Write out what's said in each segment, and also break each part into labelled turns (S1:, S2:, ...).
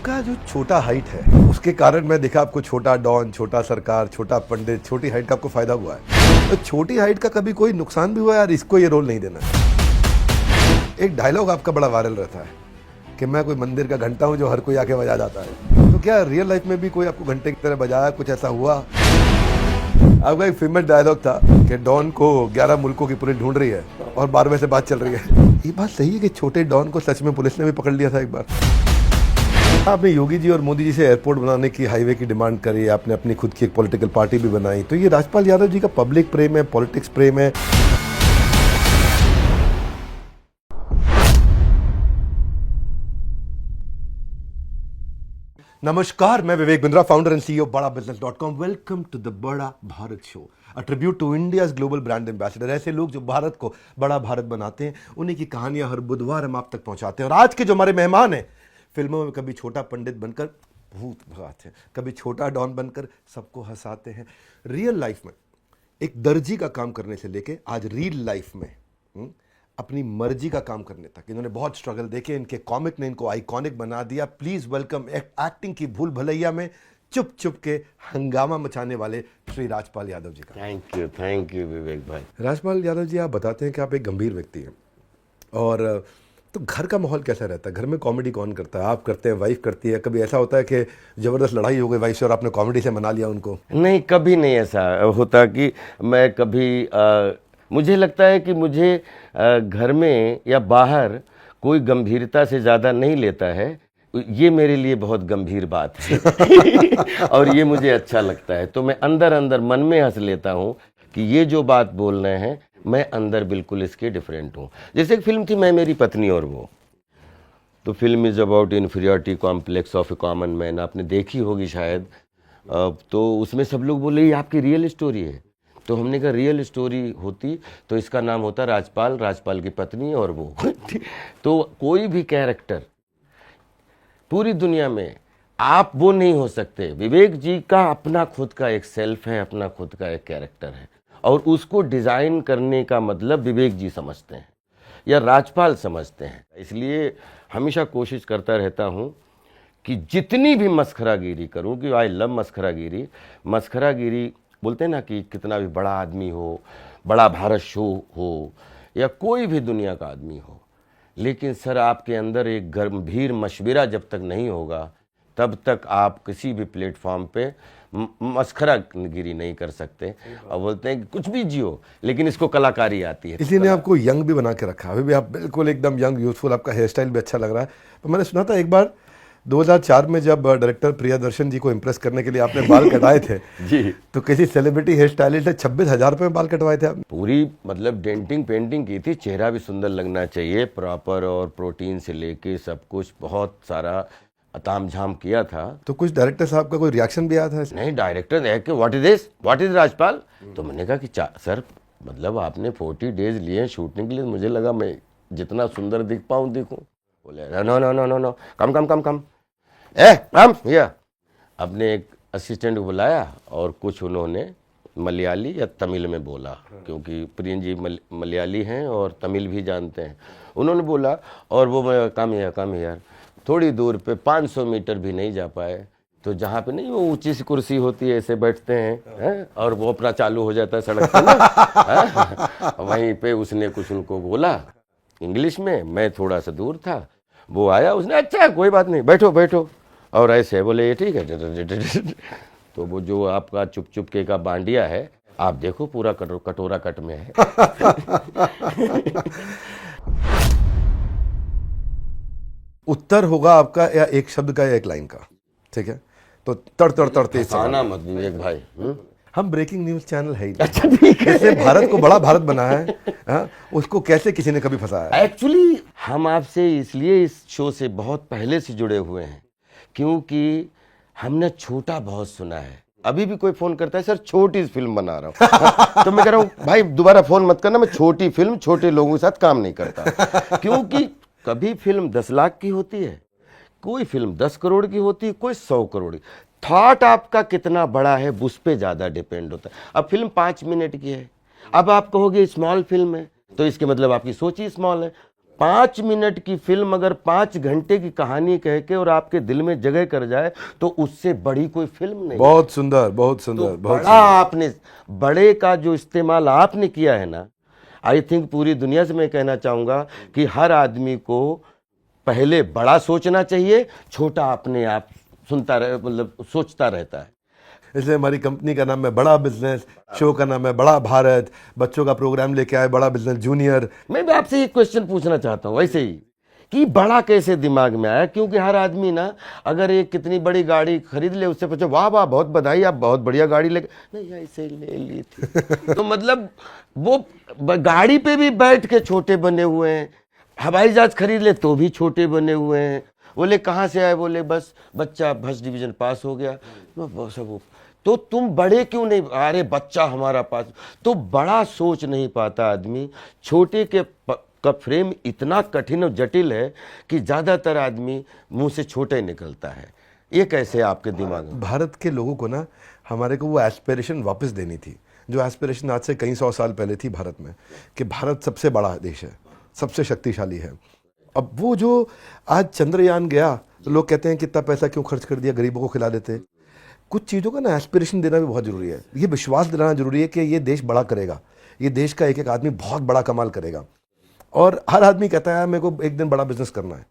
S1: आपका जो छोटा हाइट है उसके कारण मैं देखा आपको छोटा डॉन, छोटा सरकार, छोटा पंडित, छोटी हाइट का आपको फायदा हुआ है। तो छोटी हाइट का कभी कोई नुकसान भी हुआ यार, इसको ये रोल नहीं देना। एक डायलॉग आपका बड़ा वायरल रहता है कि मैं कोई मंदिर का घंटा हूं जो हर कोई आके बजा जाता है। तो क्या रियल लाइफ में भी कोई आपको घंटे की तरह बजाया, कुछ ऐसा हुआ? आपका एक फेमस डायलॉग था कि डॉन को 11 मुल्कों की पुलिस ढूंढ रही है और 12वें से बात चल रही है। ये बात सही है कि छोटे डॉन को सच में पुलिस ने भी पकड़ लिया था एक बार? आपने योगी जी और मोदी जी से एयरपोर्ट बनाने की, हाईवे की डिमांड करी, आपने अपनी खुद की एक पॉलिटिकल पार्टी भी बनाई। तो ये राजपाल यादव जी का पब्लिक प्रेम है, पॉलिटिक्स प्रेम है? नमस्कार, मैं Vivek Bindra, founder and CEO Bada बिजनेस.com। Welcome to the Bada Bharat show, a tribute to India's global brand ambassador. ऐसे लोग जो भारत को बड़ा भारत बनाते हैं, उन्हीं की कहानियां हर बुधवार हम आप तक पहुंचाते हैं। और आज के जो हमारे मेहमान हैं, फिल्मों में कभी छोटा पंडित बनकर भूत भगाते हैं, कभी छोटा डॉन बनकर सबको हंसाते हैं। रियल लाइफ में एक दर्जी का काम करने से लेके आज रियल लाइफ में अपनी मर्जी का काम करने तक इन्होंने बहुत स्ट्रगल देखे। इनके कॉमिक ने इनको आइकॉनिक बना दिया। प्लीज वेलकम एक्टिंग की भूल भलैया में चुप चुप के हंगामा मचाने वाले श्री राजपाल यादव जी का।
S2: थैंक यू विवेक भाई।
S1: राजपाल यादव जी, आप बताते हैं कि आप एक गंभीर व्यक्ति हैं, और तो घर का माहौल कैसा रहता है? घर में कॉमेडी कौन करता है? आप करते हैं, वाइफ करती है? कभी ऐसा होता है कि जबरदस्त लड़ाई हो गई वाइफ से और आपने कॉमेडी से मना लिया उनको?
S2: नहीं, कभी नहीं ऐसा होता कि मैं कभी मुझे लगता है कि मुझे घर में या बाहर कोई गंभीरता से ज़्यादा नहीं लेता है। ये मेरे लिए बहुत गंभीर बात है और ये मुझे अच्छा लगता है। तो मैं अंदर अंदर मन में हंस लेता हूँ कि ये जो बात बोल रहे हैं, मैं अंदर बिल्कुल इसके डिफरेंट हूँ। जैसे एक फिल्म थी मैं मेरी पत्नी और वो, तो film is about inferiority complex of A common man, आपने देखी होगी शायद। तो उसमें सब लोग बोले ये आपकी रियल स्टोरी है। तो हमने कहा रियल स्टोरी होती तो इसका नाम होता राजपाल, राजपाल की पत्नी और वो तो कोई भी कैरेक्टर पूरी दुनिया में आप वो नहीं हो सकते। विवेक जी का अपना खुद का एक सेल्फ है, अपना खुद का एक कैरेक्टर है, और उसको डिज़ाइन करने का मतलब विवेक जी समझते हैं या राजपाल समझते हैं। इसलिए हमेशा कोशिश करता रहता हूँ कि जितनी भी मस्खरागिरी करूँ, कि आई लव मस्खरागिरी। मस्खरागिरी बोलते हैं ना कि कितना भी बड़ा आदमी हो, बड़ा भारत शो हो या कोई भी दुनिया का आदमी हो, लेकिन सर आपके अंदर एक गंभीर मशवरा जब तक नहीं होगा, तब तक आप किसी भी प्लेटफॉर्म पे मस्खरागिरी नहीं कर सकते। और बोलते हैं कि कुछ भी जियो, लेकिन इसको कलाकारी आती है।
S1: इसी ने आपको यंग भी बना के रखा। अभी भी आप बिल्कुल एकदम यंग, यूथफुल, आपका हेयर स्टाइल भी अच्छा लग रहा है। तो मैंने सुना था एक बार 2004 में जब डायरेक्टर प्रियदर्शन जी को इम्प्रेस करने के लिए आपने बाल कटाए थे
S2: जी,
S1: तो किसी सेलिब्रिटी हेयर स्टाइलिस्ट ने 26,000 रुपये में बाल कटवाए थे आपने?
S2: पूरी मतलब डेंटिंग पेंटिंग की थी। चेहरा भी सुंदर लगना चाहिए, प्रॉपर, और प्रोटीन से लेके सब कुछ बहुत सारा तामझाम किया था।
S1: तो कुछ डायरेक्टर साहब का कोई रिएक्शन भी आया था?
S2: नहीं, डायरेक्टर देख के what is this, what is Rajpal. तो मैंने कहा कि सर मतलब आपने 40 डेज लिए शूटिंग के लिए, मुझे लगा मैं जितना सुंदर दिख पाऊँ दिखूँ। बोले no no no no no, come come come come, come या। अपने एक असिस्टेंट को बुलाया और कुछ उन्होंने मलयाली या तमिल में बोला, क्योंकि प्रियन जी मलयाली हैं और तमिल भी जानते हैं। उन्होंने बोला और वो कम यार, थोड़ी दूर पे 500 मीटर भी नहीं जा पाए। तो जहाँ पे नहीं वो ऊंची सी कुर्सी होती है, ऐसे बैठते हैं और वो अपना चालू हो जाता है सड़क पे ना वहीं पे उसने कुछ उनको बोला इंग्लिश में। मैं थोड़ा सा दूर था, वो आया, उसने अच्छा कोई बात नहीं, बैठो बैठो, और ऐसे बोले ये ठीक है। तो वो जो आपका चुप चुप के का बांडिया है, आप देखो पूरा कटोरा कट में है।
S1: उत्तर होगा आपका या एक शब्द का या एक लाइन का, ठीक है? तो तड़ तेज
S2: आना मत विवेक भाई।
S1: हम ब्रेकिंग न्यूज चैनल है ही।
S2: अच्छा ठीक है।
S1: जैसे भारत को बड़ा भारत बना है, उसको कैसे किसी ने कभी फंसाया?
S2: एक्चुअली हम आपसे इसलिए इस शो से बहुत पहले से जुड़े हुए हैं, क्योंकि हमने छोटा बहुत सुना है। अभी भी कोई फोन करता है, सर छोटी फिल्म बना रहा हूँ तो मैं कह रहा हूँ भाई दोबारा फोन मत करना, मैं छोटी फिल्म छोटे लोगों के साथ काम नहीं करता। क्योंकि कभी फिल्म 10 लाख की होती है, कोई फिल्म 10 करोड़ की होती है, कोई 100 करोड़ की। थॉट आपका कितना बड़ा है उस पर ज़्यादा डिपेंड होता है। अब फिल्म 5 मिनट की है, अब आप कहोगे स्मॉल फिल्म है, तो इसके मतलब आपकी सोच ही स्मॉल है। 5 मिनट की फिल्म अगर 5 घंटे की कहानी कह के और आपके दिल में जगह कर जाए तो उससे बड़ी कोई फिल्म नहीं।
S1: बहुत सुंदर, बहुत सुंदर,
S2: तो
S1: बहुत
S2: बड़ा आपने, बड़े का जो इस्तेमाल आपने किया है ना, आई थिंक पूरी दुनिया से मैं कहना चाहूंगा कि हर आदमी को पहले बड़ा सोचना चाहिए, छोटा अपने आप सुनता रहे, मतलब सोचता रहता है।
S1: इसलिए हमारी कंपनी का नाम है बड़ा बिजनेस, शो का नाम है बड़ा भारत, बच्चों का प्रोग्राम लेके आए बड़ा बिजनेस जूनियर।
S2: मैं भी आपसे एक क्वेश्चन पूछना चाहता हूँ वैसे ही कि बड़ा कैसे दिमाग में आया, क्योंकि हर आदमी ना अगर एक कितनी बड़ी गाड़ी खरीद ले उससे पूछो वाह वाह बहुत बधाई आप बहुत बढ़िया गाड़ी ले, नहीं ऐसे ले ली थी। तो मतलब वो गाड़ी पे भी बैठ के छोटे बने हुए हैं, हवाई जहाज खरीद ले तो भी छोटे बने हुए हैं। बोले कहाँ से आए, बोले बस बच्चा फर्स्ट डिवीजन पास हो गया। तो तुम बड़े क्यों नहीं, अरे बच्चा हमारा पास, तो बड़ा सोच नहीं पाता आदमी। छोटे के का फ्रेम इतना कठिन और जटिल है कि ज्यादातर आदमी मुंह से छोटे निकलता है। ये कैसे आपके दिमाग में?
S1: भारत के लोगों को ना हमारे को वो एस्पिरेशन वापस देनी थी, जो एस्पिरेशन आज से कई 100 साल पहले थी भारत में, कि भारत सबसे बड़ा देश है, सबसे शक्तिशाली है। अब वो जो आज चंद्रयान गया तो लोग कहते हैं कितना पैसा क्यों खर्च कर दिया, गरीबों को खिला देते। कुछ चीज़ों का ना एस्पिरेशन देना भी बहुत ज़रूरी है, ये विश्वास दिलाना ज़रूरी है कि ये देश बड़ा करेगा, ये देश का एक एक आदमी बहुत बड़ा कमाल करेगा। और हर आदमी कहता है मेरे को एक दिन बड़ा बिजनेस करना है।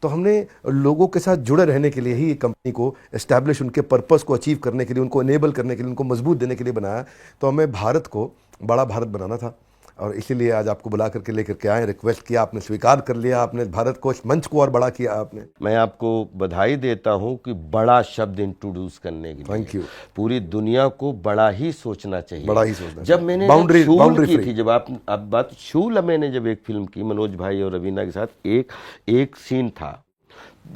S1: तो हमने लोगों के साथ जुड़े रहने के लिए ही कंपनी को एस्टैब्लिश, उनके पर्पस को अचीव करने के लिए, उनको इनेबल करने के लिए, उनको मजबूत देने के लिए बनाया। तो हमें भारत को बड़ा भारत बनाना था और इसीलिए आज आपको बुला करके लेकर के आए, रिक्वेस्ट किया, आपने स्वीकार कर लिया, आपने भारत को इस मंच को और बड़ा किया आपने।
S2: मैं आपको बधाई देता हूं कि बड़ा शब्द इंट्रोड्यूस करने के लिए।
S1: Thank you.
S2: पूरी दुनिया को बड़ा ही सोचना चाहिए,
S1: बड़ा ही सोचना।
S2: जब मैंने
S1: बाउंड्री
S2: की थी, जब आप बात शूल, मैंने जब एक फिल्म की मनोज भाई और रवीना के साथ, एक सीन था,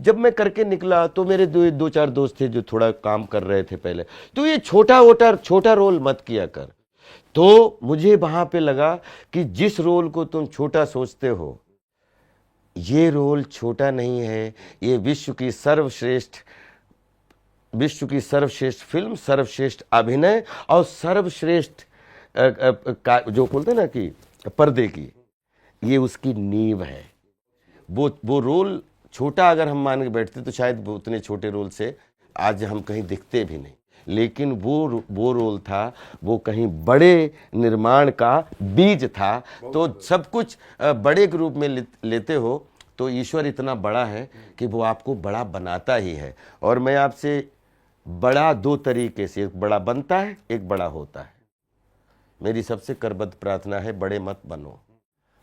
S2: जब मैं करके निकला तो मेरे दो चार दोस्त थे जो थोड़ा काम कर रहे थे पहले, तो ये छोटा रोल मत किया कर। तो मुझे वहां पे लगा कि जिस रोल को तुम छोटा सोचते हो, ये रोल छोटा नहीं है, ये विश्व की सर्वश्रेष्ठ फिल्म, सर्वश्रेष्ठ अभिनय और सर्वश्रेष्ठ जो बोलते हैं ना कि पर्दे की, ये उसकी नींव है। वो रोल छोटा अगर हम मान के बैठते तो शायद उतने छोटे रोल से आज हम कहीं दिखते भी नहीं, लेकिन वो रोल था, वो कहीं बड़े निर्माण का बीज था। तो सब कुछ बड़े के रूप में लेते हो तो ईश्वर इतना बड़ा है कि वो आपको बड़ा बनाता ही है। और मैं आपसे बड़ा दो तरीके से, एक बड़ा बनता है, एक बड़ा होता है। मेरी सबसे करबद्ध प्रार्थना है बड़े मत बनो,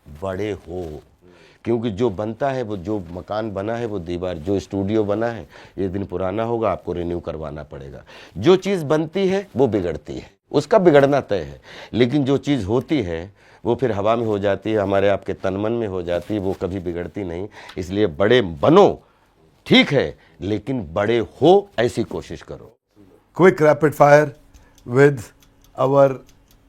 S2: बड़े हो। क्योंकि जो बनता है, वो जो मकान बना है, वो दीवार, जो स्टूडियो बना है, एक दिन पुराना होगा, आपको रिन्यू करवाना पड़ेगा। जो चीज़ बनती है वो बिगड़ती है, उसका बिगड़ना तय है। लेकिन जो चीज़ होती है वो फिर हवा में हो जाती है, हमारे आपके तन मन में हो जाती है, वो कभी बिगड़ती नहीं। इसलिए बड़े बनो, ठीक है, लेकिन बड़े हो ऐसी कोशिश करो।
S1: Quick rapid fire with our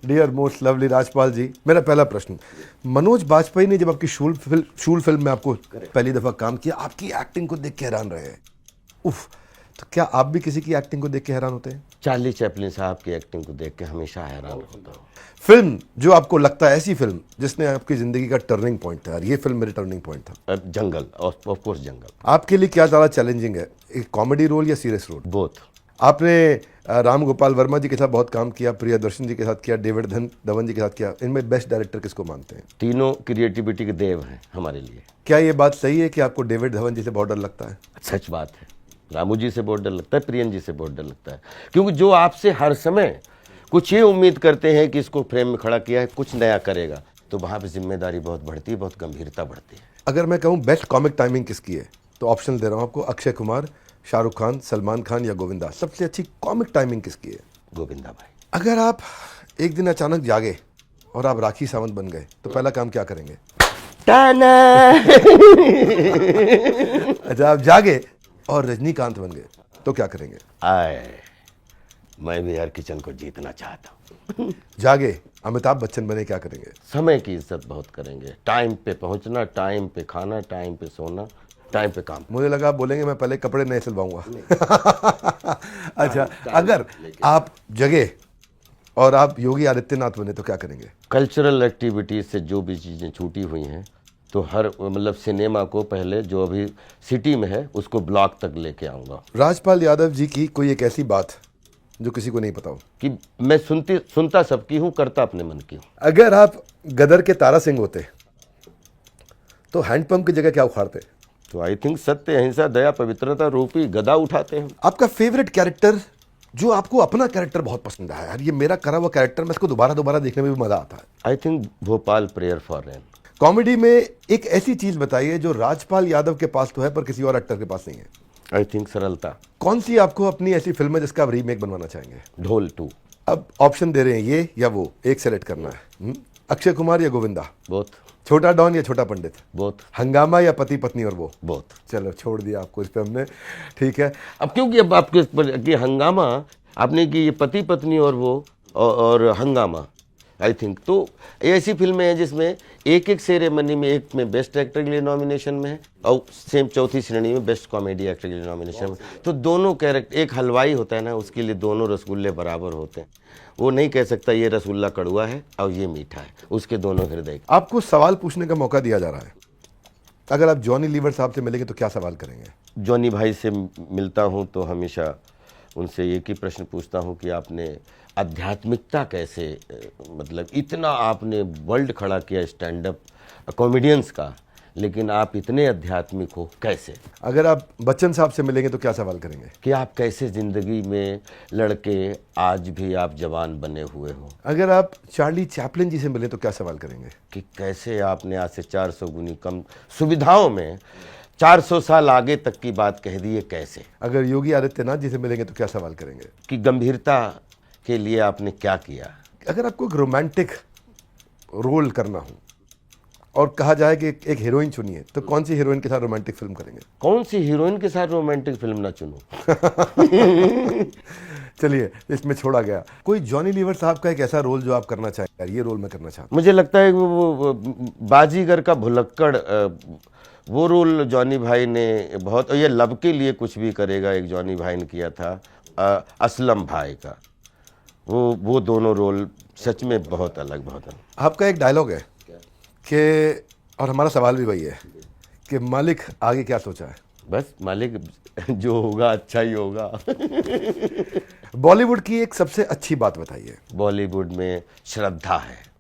S1: dear most lovely Rajpal ji. मेरा पहला प्रश्न, मनोज बाजपेयी ने जब आपकी शूल फिल्म में आपको पहली दफा काम किया, आपकी एक्टिंग को देख के हैरान रहे हैं, उफ, तो क्या आप भी किसी की एक्टिंग को देख के हैरान होते हैं?
S2: चार्ली चैपलिन साहब की एक्टिंग को देख के हमेशा हैरान होता हूँ।
S1: फिल्म जो आपको लगता है ऐसी फिल्म जिसने आपकी जिंदगी का टर्निंग पॉइंट था, ये फिल्म मेरे टर्निंग पॉइंट था?
S2: जंगल, ऑफ कोर्स जंगल।
S1: आपके लिए क्या ज्यादा चैलेंजिंग है, एक कॉमेडी रोल या सीरियस रोल?
S2: बोथ।
S1: आपने राम गोपाल वर्मा जी के साथ बहुत काम किया, प्रियदर्शन जी के साथ किया, डेविड धवन जी के साथ किया, इनमें बेस्ट डायरेक्टर किसको मानते हैं?
S2: तीनों क्रिएटिविटी के देव हैं हमारे लिए।
S1: क्या ये बात सही है कि आपको डेविड धवन जी से बहुत डर लगता है?
S2: सच बात है, रामू जी से बहुत डर लगता है, प्रियन जी से बहुत डर लगता है, क्योंकि जो आपसे हर समय कुछ ये उम्मीद करते हैं कि इसको फ्रेम में खड़ा किया है, कुछ नया करेगा, तो वहाँ पे जिम्मेदारी बहुत बढ़ती है, बहुत गंभीरता बढ़ती है। अगर मैं कहूँ बेस्ट कॉमिक टाइमिंग किसकी है, तो ऑप्शन दे रहा हूँ आपको, अक्षय कुमार, शाहरुख खान, सलमान खान या गोविंदा। सबसे अच्छी कॉमिक टाइमिंग किसकी है? गोविंदा भाई। अगर आप एक दिन अचानक जागे और आप राखी सावंत बन गए तो पहला काम क्या करेंगे? अच्छा, आप जागे और रजनीकांत बन गए तो क्या करेंगे? मैं भी हर किचन को जीतना चाहता हूँ।
S1: जागे अमिताभ बच्चन बने, क्या करेंगे? समय की इज्जत बहुत करेंगे, टाइम पे पहुंचना, टाइम पे खाना, टाइम पे सोना, टाइम पे काम। मुझे लगा आप बोलेंगे मैं पहले कपड़े नहीं सिलवाऊंगा। अच्छा, अगर आप जगे और आप योगी आदित्यनाथ बने तो क्या करेंगे? कल्चरल एक्टिविटीज से जो भी चीजें छूटी हुई हैं
S2: तो हर मतलब सिनेमा को पहले जो अभी सिटी में है उसको ब्लॉक तक लेके आऊँगा।
S1: राजपाल यादव जी की कोई एक ऐसी बात जो किसी को नहीं पता हो?
S2: कि मैं सुनता सबकी हूँ, करता अपने मन की हूँ।
S1: अगर आप गदर के तारा सिंह होते तो हैंडपंप की जगह क्या उखाड़ते?
S2: तो आई थिंक सत्य, अहिंसा, दया, पवित्रता रूपी गदा उठाते हैं।
S1: आपका फेवरेट कैरेक्टर, जो आपको अपना कैरेक्टर बहुत पसंद है, यार ये मेरा करा हुआ कैरेक्टर, मैं इसको दोबारा दोबारा देखने में भी मजा आता है?
S2: I think Bhopal prayer for rain.
S1: Comedy में एक ऐसी चीज बताइए जो राजपाल यादव के पास तो है पर किसी और एक्टर के पास नहीं है।
S2: आई थिंक सरलता।
S1: कौन सी आपको अपनी ऐसी फिल्म है जिसका आप रीमेक बनवाना चाहेंगे?
S2: ढोल 2।
S1: अब ऑप्शन दे रहे हैं, ये या वो, एक सेलेक्ट करना है। अक्षय कुमार या गोविंदा?
S2: बोथ।
S1: छोटा डॉन या छोटा पंडित?
S2: बोथ।
S1: हंगामा या पति पत्नी और वो?
S2: बोथ।
S1: चलो छोड़ दिया आपको इस पे हमने, ठीक है।
S2: अब क्योंकि अब आपके कि हंगामा आपने कि ये पति पत्नी और वो और हंगामा, आई थिंक तो ये ऐसी फिल्में हैं जिसमें एक एक सेरेमनी में, एक में बेस्ट एक्टर के लिए नॉमिनेशन में है और सेम चौथी श्रेणी में बेस्ट कॉमेडी एक्टर के लिए नॉमिनेशन में। तो दोनों कैरेक्टर, एक हलवाई होता है ना, उसके लिए दोनों रसगुल्ले बराबर होते हैं। वो नहीं कह सकता ये रसगुल्ला कड़वा है और ये मीठा है, उसके दोनों हृदय।
S1: आपको सवाल पूछने का मौका दिया जा रहा है। अगर आप जॉनी लीवर साहब से मिलेंगे तो क्या सवाल करेंगे?
S2: जॉनी भाई से मिलता हूँ तो हमेशा उनसे एक ही प्रश्न पूछता हूँ कि आपने आध्यात्मिकता कैसे, मतलब इतना आपने वर्ल्ड खड़ा किया स्टैंड अप कॉमेडियंस का, लेकिन आप इतने आध्यात्मिक हो कैसे?
S1: अगर आप बच्चन साहब से मिलेंगे तो क्या सवाल करेंगे?
S2: कि आप कैसे ज़िंदगी में लड़के आज भी आप जवान बने हुए हो?
S1: अगर आप चार्ली चैपलिन जी से मिले तो क्या सवाल करेंगे?
S2: कि कैसे आपने आज से 400 गुनी कम सुविधाओं में 400 साल आगे तक की बात कह दी है, कैसे?
S1: अगर योगी आदित्यनाथ जी से मिलेंगे तो क्या सवाल करेंगे?
S2: कि गंभीरता के लिए आपने क्या किया?
S1: अगर आपको एक रोमांटिक रोल करना हो और कहा जाए कि एक हीरोइन चुनिए तो कौन सी हीरोइन के साथ रोमांटिक फिल्म करेंगे?
S2: कौन सी हीरोइन के साथ रोमांटिक फिल्म ना चुनूं?
S1: चलिए इसमें छोड़ा गया। कोई जॉनी लीवर साहब का एक ऐसा रोल जो आप करना चाहें, यार ये रोल मैं करना चाहता हूं?
S2: मुझे लगता है कि वो बाजीगर का भुलक्कड़, वो रोल जॉनी भाई ने बहुत, ये लब के लिए कुछ भी करेगा एक जॉनी भाई ने किया था, असलम भाई का, वो दोनों रोल सच में बहुत अलग, बहुत अलग।
S1: आपका एक डायलॉग है कि, और हमारा सवाल भी वही है कि मालिक आगे क्या सोचा है?
S2: बस मालिक जो होगा अच्छा ही होगा।
S1: बॉलीवुड की एक सबसे अच्छी बात बताइए।
S2: बॉलीवुड में श्रद्धा है,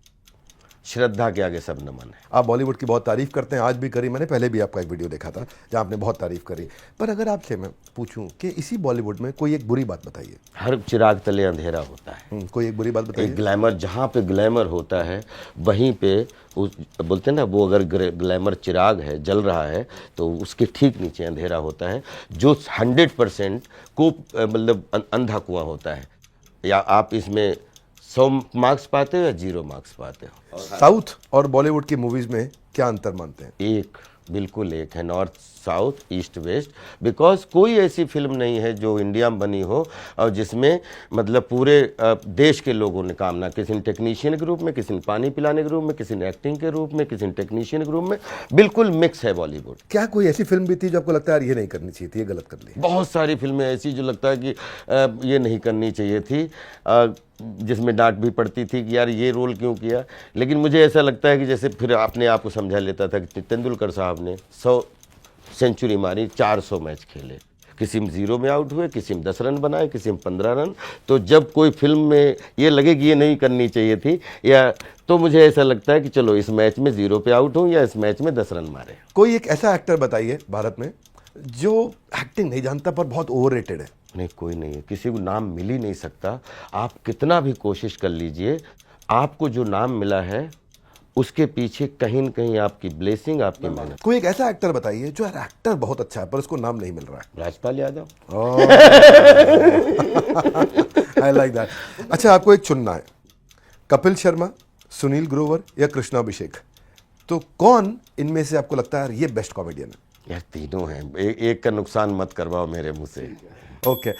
S2: श्रद्धा के आगे सब नमन है।
S1: आप बॉलीवुड की बहुत तारीफ करते हैं, आज भी करी, मैंने पहले भी आपका एक वीडियो देखा था जहां आपने बहुत तारीफ करी। पर अगर आपसे मैं पूछूं कि इसी बॉलीवुड में कोई एक बुरी बात बताइए।
S2: हर चिराग तले अंधेरा होता है।
S1: कोई एक बुरी बात बताइए।
S2: एक ग्लैमर, जहाँ पे ग्लैमर होता है वहीं पे बोलते हैं ना, वो अगर ग्लैमर चिराग है, जल रहा है, तो उसके ठीक नीचे अंधेरा होता है जो 100% को मतलब अंधा कुआं होता है। या आप इसमें 100 मार्क्स पाते हो या 0 मार्क्स पाते हो।
S1: साउथ और बॉलीवुड की मूवीज में क्या अंतर मानते हैं?
S2: एक, बिल्कुल एक है, north south east west. Because कोई ऐसी फिल्म नहीं है जो इंडिया में बनी हो और जिसमें मतलब पूरे देश के लोगों ने काम ना, किसी ने टेक्नीशियन के रूप में, किसी ने पानी पिलाने के रूप में, किसी ने एक्टिंग के रूप में, किसी ने टेक्नीशियन के रूप में, बिल्कुल मिक्स है बॉलीवुड।
S1: क्या कोई ऐसी फिल्म भी थी जो आपको लगता है यार ये नहीं करनी चाहिए थी, ये गलत कर ली?
S2: बहुत सारी फिल्में ऐसी जो लगता है कि ये नहीं करनी चाहिए थी, जिसमें डांट भी पड़ती थी कि यार ये रोल क्यों किया। लेकिन मुझे ऐसा लगता है कि जैसे फिर अपने आप को समझा लेता था कि तेंदुलकर साहब ने 100 सेंचुरी मारी, 400 मैच खेले, किसी में 0 में आउट हुए, किसी में 10 रन बनाए, किसी में 15 रन। तो जब कोई फिल्म में ये लगे कि ये नहीं करनी चाहिए थी, या तो मुझे ऐसा लगता है कि चलो इस मैच में 0 पे आउट हूँ या इस मैच में 10 रन मारे।
S1: कोई एक ऐसा एक्टर बताइए भारत में जो एक्टिंग नहीं जानता पर बहुत ओवररेटेड है।
S2: नहीं, कोई नहीं है, किसी को नाम मिल ही नहीं सकता। आप कितना भी कोशिश कर लीजिए, आपको जो नाम मिला है उसके पीछे कहीं न कहीं आपकी ब्लेसिंग, आपकी मेहनत।
S1: कोई एक ऐसा एक्टर बताइए जो यार एक्टर बहुत अच्छा है पर उसको नाम नहीं मिल रहा है।
S2: Rajpal Yadav.
S1: I like that. अच्छा, आपको एक चुनना है, कपिल शर्मा, सुनील ग्रोवर या कृष्णा अभिषेक, तो कौन इनमें से आपको लगता है यार ये बेस्ट कॉमेडियन है?
S2: यार तीनों हैं, एक का नुकसान मत करवाओ मेरे मुंह से।
S1: ओके।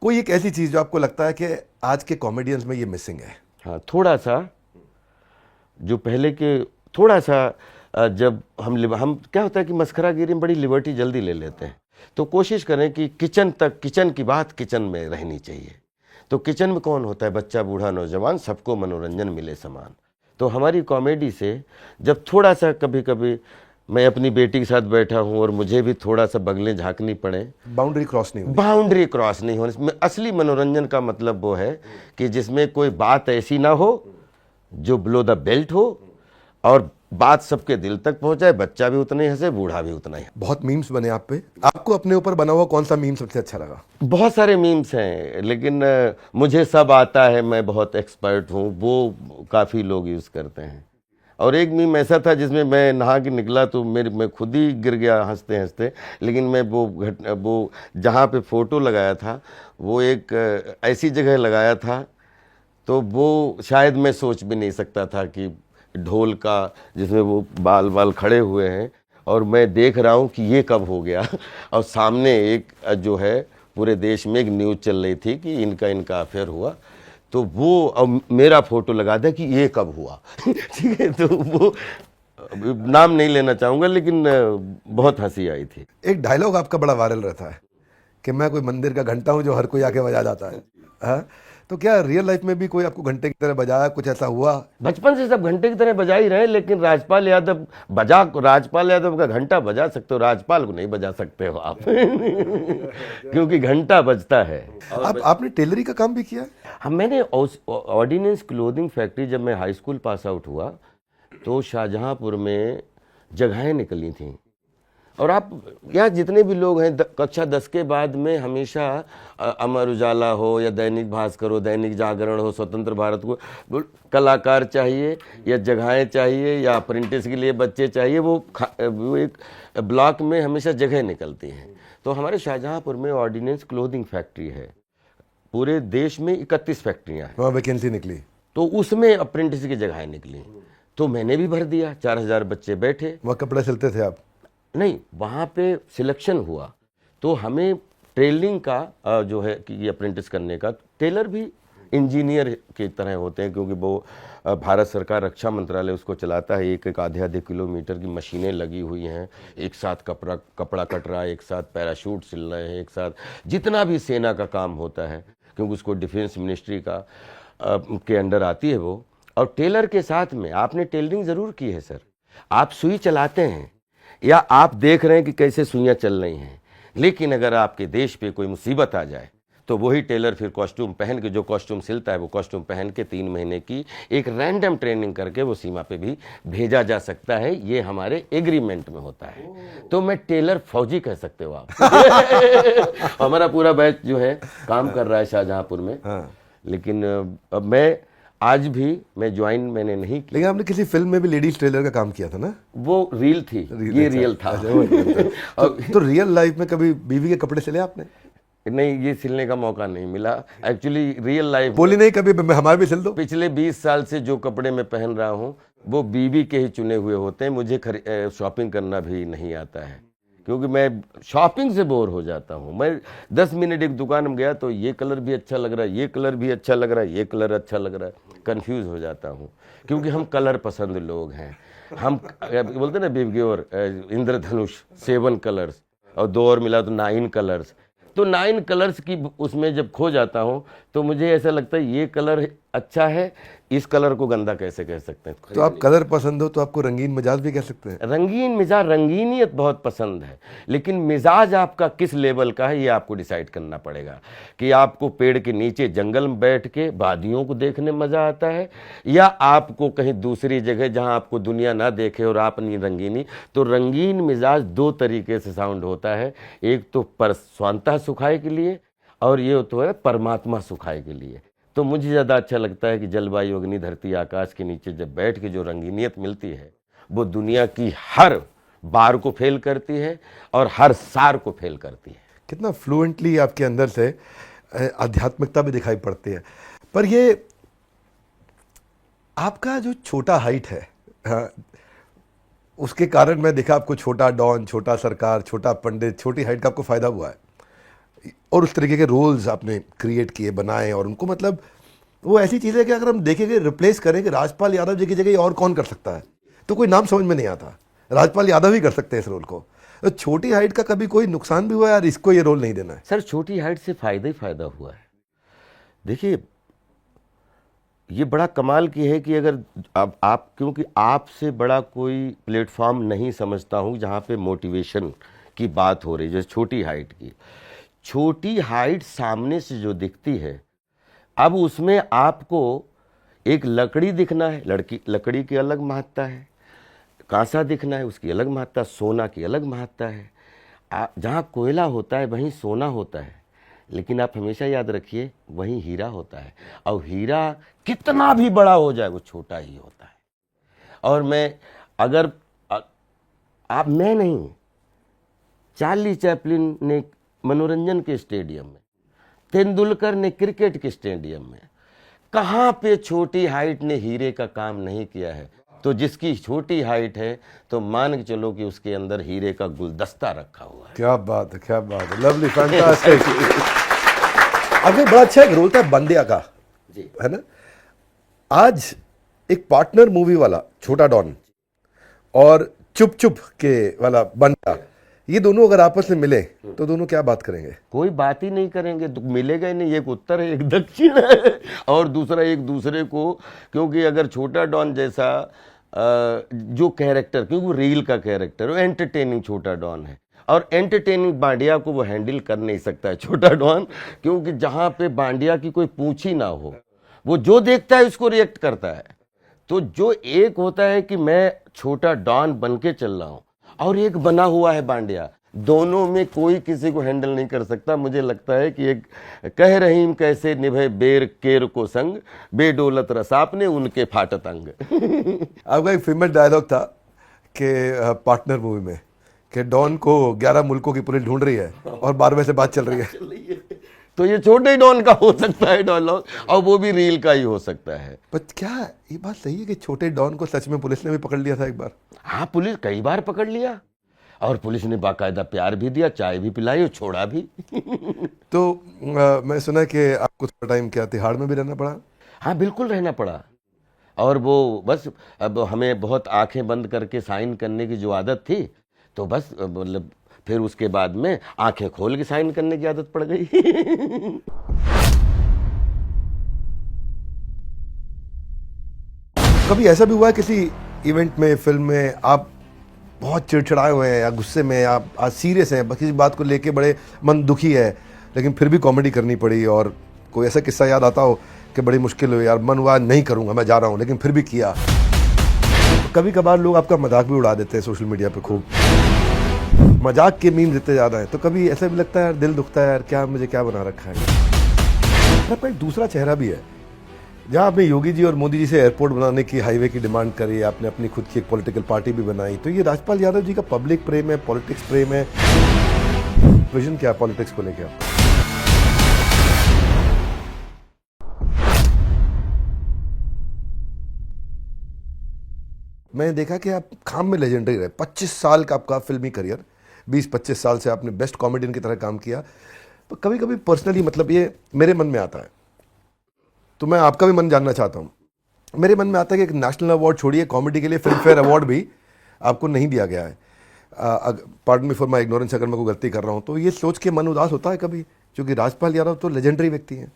S1: कोई एक ऐसी चीज जो आपको लगता है कि आज के कॉमेडियंस में ये मिसिंग है?
S2: हाँ, थोड़ा सा, जो पहले के थोड़ा सा, जब हम क्या होता है कि मस्खरागिरी में बड़ी लिबर्टी जल्दी ले लेते हैं। तो कोशिश करें कि किचन की बात किचन में रहनी चाहिए। तो किचन में कौन होता है, बच्चा बूढ़ा नौजवान, सबको मनोरंजन मिले समान। तो हमारी कॉमेडी से जब थोड़ा सा कभी कभी मैं अपनी बेटी के साथ बैठा हूँ और मुझे भी थोड़ा सा बगलें झांकनी पड़े,
S1: बाउंड्री क्रॉस नहीं होनी।
S2: बाउंड्री क्रॉस नहीं होने। असली मनोरंजन का मतलब वो है कि जिसमें कोई बात ऐसी ना हो जो बिलो द बेल्ट हो और बात सबके दिल तक पहुंचाए, बच्चा भी उतना ही हंसे, बूढ़ा भी उतना ही।
S1: बहुत मीम्स बने आप पे, आपको अपने ऊपर बना हुआ कौन सा मीम सबसे अच्छा लगा?
S2: बहुत सारे मीम्स हैं, लेकिन मुझे सब आता है, मैं बहुत एक्सपर्ट हूँ, वो काफ़ी लोग यूज़ करते हैं। और एक मीम ऐसा था जिसमें मैं नहा के निकला तो मैं खुद ही गिर गया हंसते हंसते, लेकिन मैं वो जहाँ पे फ़ोटो लगाया था वो एक ऐसी जगह लगाया था तो वो शायद मैं सोच भी नहीं सकता था कि ढोल का जिसमें वो बाल खड़े हुए हैं और मैं देख रहा हूँ कि ये कब हो गया और सामने एक जो है पूरे देश में एक न्यूज़ चल रही थी कि इनका अफेयर हुआ, तो वो अब मेरा फोटो लगा दिया कि ये कब हुआ ठीक है, तो वो नाम नहीं लेना चाहूँगा, लेकिन बहुत हंसी आई थी।
S1: एक डायलॉग आपका बड़ा वायरल रहता है कि मैं कोई मंदिर का घंटा हूँ जो हर कोई आके बजा जाता है। हाँ? तो क्या रियल लाइफ में भी कोई आपको घंटे की तरह बजाया, कुछ ऐसा हुआ?
S2: बचपन से सब घंटे की तरह बजा ही रहे, लेकिन राजपाल यादव का घंटा बजा सकते हो, राजपाल को नहीं बजा सकते हो आप क्योंकि घंटा बजता है।
S1: आपने टेलरी का काम भी किया है?
S2: हाँ, मैंने ऑर्डिनेंस क्लोथिंग फैक्ट्री, जब मैं हाई स्कूल पास आउट हुआ तो शाहजहांपुर में जगहें निकली थी, और आप यहाँ जितने भी लोग हैं कक्षा 10 के बाद में हमेशा अमर उजाला हो या दैनिक भास्कर हो, दैनिक जागरण हो, स्वतंत्र भारत को कलाकार चाहिए या जगहें चाहिए या अप्रेंटिस के लिए बच्चे चाहिए, वो एक ब्लॉक में हमेशा जगह निकलती हैं। तो हमारे शाहजहांपुर में ऑर्डिनेंस क्लोथिंग फैक्ट्री है, पूरे देश में 31 फैक्ट्रियाँ हैं,
S1: वहाँ वैकेंसी निकली
S2: तो उसमें अप्रेंटिस की जगहें निकली, तो मैंने भी भर दिया। 4000 बच्चे बैठे।
S1: वहाँ कपड़े सिलते थे आप?
S2: नहीं, वहाँ पे सिलेक्शन हुआ तो हमें ट्रेनिंग का जो है कि ये अप्रेंटिस करने का, टेलर भी इंजीनियर की तरह होते हैं क्योंकि वो भारत सरकार रक्षा मंत्रालय उसको चलाता है। एक आधे किलोमीटर की मशीनें लगी हुई हैं, एक साथ कपड़ा कट रहा है, एक साथ पैराशूट सिल रहे हैं, एक साथ जितना भी सेना का काम होता है क्योंकि उसको डिफेंस मिनिस्ट्री का के अंडर आती है वो। और टेलर के साथ में आपने टेलरिंग ज़रूर की है सर, आप सुई चलाते हैं या आप देख रहे हैं कि कैसे सुइयाँ चल रही हैं, लेकिन अगर आपके देश पे कोई मुसीबत आ जाए तो वही टेलर फिर कॉस्ट्यूम पहन के, जो कॉस्ट्यूम सिलता है वो कॉस्ट्यूम पहन के 3 महीने की एक रैंडम ट्रेनिंग करके वो सीमा पे भी भेजा जा सकता है। ये हमारे एग्रीमेंट में होता है, तो मैं टेलर फौजी कह सकते हो आप हमारा पूरा बैच जो है काम कर रहा है शाहजहांपुर में। लेकिन अब मैं आज भी ज्वाइन मैंने नहीं की।
S1: लेकिन आपने किसी फिल्म में भी लेडीज टेलर का काम किया था ना?
S2: वो रील थी, ये रियल था।
S1: तो रियल लाइफ में कभी बीवी के कपड़े सिले आपने?
S2: नहीं, ये सिलने का मौका नहीं मिला एक्चुअली। रियल लाइफ
S1: बोली नहीं कभी हमारे भी सिल दो?
S2: पिछले 20 साल से जो कपड़े मैं पहन रहा हूँ वो बीवी के ही चुने हुए होते हैं। मुझे शॉपिंग करना भी नहीं आता है क्योंकि मैं शॉपिंग से बोर हो जाता हूँ। मैं 10 मिनट एक दुकान में गया तो ये कलर भी अच्छा लग रहा है, ये कलर भी अच्छा लग रहा है, ये कलर अच्छा लग रहा है, कंफ्यूज हो जाता हूँ क्योंकि हम कलर पसंद लोग हैं। हम बोलते ना बिबग्योर इंद्रधनुष 7 कलर्स और 2 और मिला तो 9 कलर्स, तो 9 कलर्स की उसमें जब खो जाता हूँ तो मुझे ऐसा लगता है ये कलर अच्छा है, इस कलर को गंदा कैसे कह सकते हैं।
S1: तो आप कलर पसंद हो तो आपको रंगीन मिजाज भी कह सकते हैं?
S2: रंगीन मिजाज, रंगीनियत बहुत पसंद है, लेकिन मिजाज आपका किस लेवल का है ये आपको डिसाइड करना पड़ेगा कि आपको पेड़ के नीचे जंगल में बैठ के वादियों को देखने मजा आता है या आपको कहीं दूसरी जगह जहां आपको दुनिया ना देखे और आप नहीं रंगीनी। तो रंगीन मिजाज 2 तरीके से साउंड होता है, एक तो स्वांतः सुखाए के लिए और ये तो है परमात्मा सुखाए के लिए। तो मुझे ज़्यादा अच्छा लगता है कि जलवायु, अग्नि, धरती, आकाश के नीचे जब बैठ के जो रंगीनियत मिलती है वो दुनिया की हर बार को फेल करती है और हर सार को फेल करती है।
S1: कितना फ्लुएंटली आपके अंदर से आध्यात्मिकता भी दिखाई पड़ती है। पर ये आपका जो छोटा हाइट है, उसके कारण मैं देखा आपको छोटा डॉन, छोटा सरकार, छोटा पंडित, छोटी हाइट का आपको फ़ायदा हुआ है और उस तरीके के रोल्स आपने क्रिएट किए, बनाए, और उनको मतलब वो ऐसी चीज़ है कि अगर हम देखेंगे रिप्लेस करें कि राजपाल यादव जी की जगह और कौन कर सकता है तो कोई नाम समझ में नहीं आता। राजपाल यादव ही कर सकते हैं इस रोल को। तो छोटी हाइट का कभी कोई नुकसान भी हुआ यार, इसको ये रोल नहीं देना है?
S2: सर छोटी हाइट से फ़ायदा ही फ़ायदा हुआ है। देखिए ये बड़ा कमाल की है कि अगर आप क्योंकि आपसे बड़ा कोई प्लेटफॉर्म नहीं समझता हूँ जहाँ पे मोटिवेशन की बात हो रही है, जैसे छोटी हाइट की। छोटी हाइट सामने से जो दिखती है, अब उसमें आपको एक लकड़ी दिखना है, लकड़ी की अलग महत्ता है, कांसा दिखना है उसकी अलग महत्ता, सोना की अलग महत्ता है। जहाँ कोयला होता है वहीं सोना होता है, लेकिन आप हमेशा याद रखिए वहीं हीरा होता है, और हीरा कितना भी बड़ा हो जाए वो छोटा ही होता है। और मैं अगर आप मैं नहीं, चार्ली चैपलिन ने मनोरंजन के स्टेडियम में, तेंदुलकर ने क्रिकेट के स्टेडियम में, कहाँ पे छोटी हाइट ने हीरे का काम नहीं किया है। तो जिसकी छोटी हाइट है तो मान के चलो कि उसके अंदर हीरे का गुलदस्ता रखा हुआ है।
S1: क्या बात है, क्या बात है, लवली, फैंटास्टिक। अभी बड़ा अच्छा एक रोल था बंदिया का,
S2: जी,
S1: है ना। आज एक पार्टनर मूवी वाला छोटा डॉन और चुप चुप के वाला बंदा, ये दोनों अगर आपस में मिले तो दोनों क्या बात करेंगे?
S2: कोई बात ही नहीं करेंगे, तो मिलेगा ही नहीं। एक उत्तर है, एक दक्षिण है, और दूसरा एक दूसरे को, क्योंकि अगर छोटा डॉन जैसा जो कैरेक्टर, क्योंकि वो रील का कैरेक्टर, वो एंटरटेनिंग छोटा डॉन है, और एंटरटेनिंग बांडिया को वो हैंडल कर नहीं सकता है छोटा डॉन, क्योंकि जहाँ पे बांडिया की कोई पूछ ही ना हो, वो जो देखता है उसको रिएक्ट करता है। तो जो एक होता है कि मैं छोटा डॉन बन के चल रहा हूँ, और एक बना हुआ है बांडिया, दोनों में कोई किसी को हैंडल नहीं कर सकता। मुझे लगता है कि एक कह रहीम कैसे निभे बेर केर को संग, बेडोलत रसाप ने उनके फाटत अंग।
S1: आपका एक फेमस डायलॉग था कि पार्टनर मूवी में कि डॉन को 11 मुल्कों की पुलिस ढूंढ रही है और 12वें से बात चल रही है।
S2: तो ये छोटे डॉन का हो सकता है डायलॉग, और वो भी रील का ही हो सकता है।
S1: पर क्या ये बात सही है कि छोटे डॉन को सच में पुलिस ने भी पकड़ लिया था एक बार?
S2: हाँ, पुलिस कई बार पकड़ लिया, और पुलिस ने बाकायदा प्यार भी दिया, चाय भी पिलाई और छोड़ा भी।
S1: तो मैं सुना कि आपको थोड़ा टाइम क्या तिहाड़ में भी रहना पड़ा?
S2: हाँ, बिल्कुल रहना पड़ा। और वो बस अब हमें बहुत आंखें बंद करके साइन करने की जो आदत थी, तो बस मतलब फिर उसके बाद में आंखें खोल के साइन करने की आदत पड़ गई।
S1: कभी ऐसा भी हुआ है किसी इवेंट में, फिल्म में, आप बहुत चिड़चिड़ाए हुए हैं या गुस्से में, आप आज सीरियस हैं, किसी बात को लेके बड़े मन दुखी है, लेकिन फिर भी कॉमेडी करनी पड़ी, और कोई ऐसा किस्सा याद आता हो कि बड़ी मुश्किल हो, यार मन हुआ नहीं करूंगा, मैं जा रहा हूं, लेकिन फिर भी किया? कभी कभार लोग आपका मजाक भी उड़ा देते हैं सोशल मीडिया पे, खूब मजाक के मीम देते जा रहे हैं, तो कभी ऐसा भी लगता है यार, दिल दुखता है यार, क्या मुझे क्या बना रखा है? आपका एक दूसरा चेहरा भी है, जहाँ आपने योगी जी और मोदी जी से एयरपोर्ट बनाने की, हाईवे की डिमांड करी, आपने अपनी खुद की एक पॉलिटिकल पार्टी भी बनाई, तो ये राजपाल यादव जी का पब्लिक प्रेम है, पॉलिटिक्स प्रेम है, विजन क्या पॉलिटिक्स को लेकर? मैंने देखा कि आप काम में लेजेंडरी रहे, 25 साल का आपका फिल्मी करियर, 20-25 साल से आपने बेस्ट कॉमेडियन की तरह काम किया। तो कभी कभी पर्सनली, मतलब ये मेरे मन में आता है, तो मैं आपका भी मन जानना चाहता हूँ। मेरे मन में आता है कि एक नेशनल अवार्ड छोड़िए, कॉमेडी के लिए फिल्म फेयर अवार्ड भी आपको नहीं दिया गया है। Pardon me for my ignorance, अगर मैं कोई गलती कर रहा हूँ, तो ये सोच के मन उदास होता है कभी, क्योंकि राजपाल यादव तो लेजेंडरी व्यक्ति हैं,